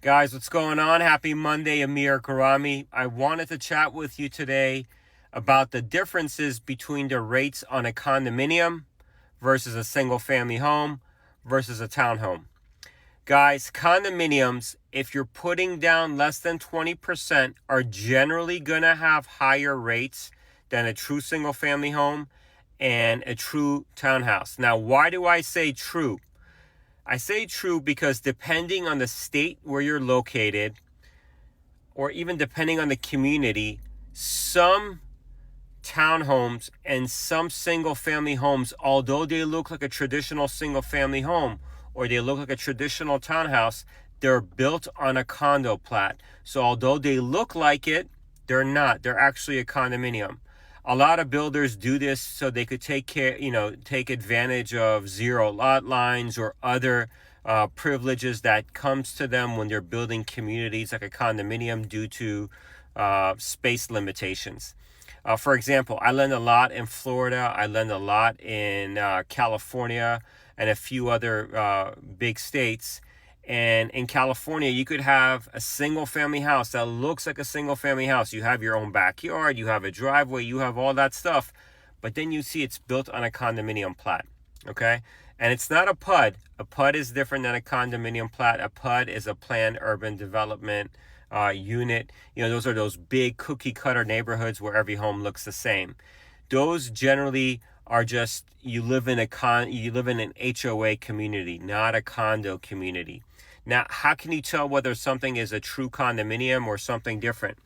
Guys, what's going on? Happy Monday, Amir Karami. I wanted to chat with you today about the differences between the rates on a condominium versus a single family home versus a townhome. Guys, condominiums, if you're putting down less than 20%, are generally going to have higher rates than a true single family home and a true townhouse. Now, why do I say true? I say true because depending on the state where you're located, or even depending on the community, some townhomes and some single family homes, although they look like a traditional single family home or they look like a traditional townhouse, they're built on a condo plat. So although they look like it, they're not. They're actually a condominium. A lot of builders do this so they could take advantage of zero lot lines or other privileges that comes to them when they're building communities like a condominium due to space limitations. For example, I lend a lot in Florida. I lend a lot in California and a few other big states. And in California, you could have a single family house that looks like a single family house. You have your own backyard, you have a driveway, you have all that stuff. But then you see it's built on a condominium plat, okay? And it's not a PUD. A PUD is different than a condominium plat. A PUD is a planned urban development unit. Those are those big cookie cutter neighborhoods where every home looks the same. Those generally are just, you live in an HOA community, not a condo community. Now, how can you tell whether something is a true condominium or something different?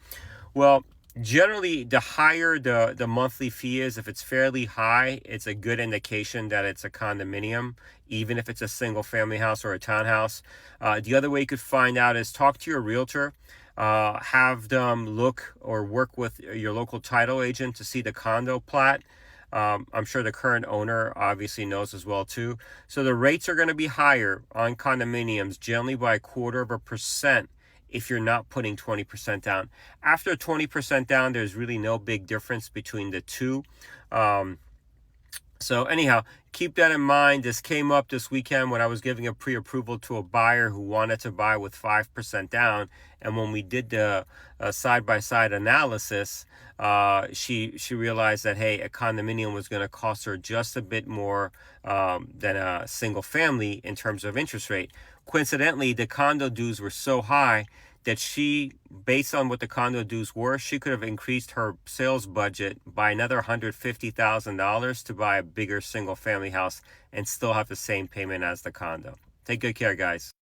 Well, generally, the higher the monthly fee is, if it's fairly high, it's a good indication that it's a condominium, even if it's a single family house or a townhouse. The other way you could find out is talk to your realtor. Have them look or work with your local title agent to see the condo plat. I'm sure the current owner obviously knows as well too. So the rates are going to be higher on condominiums, generally by 0.25% if you're not putting 20% down. After 20% down, there's really no big difference between the two. So anyhow, keep that in mind. This came up this weekend when I was giving a pre-approval to a buyer who wanted to buy with 5% down. And when we did the side-by-side analysis, she realized that, hey, a condominium was going to cost her just a bit more than a single family in terms of interest rate. Coincidentally, the condo dues were so high that she, based on what the condo dues were, she could have increased her sales budget by another $150,000 to buy a bigger single family house and still have the same payment as the condo. Take good care, guys.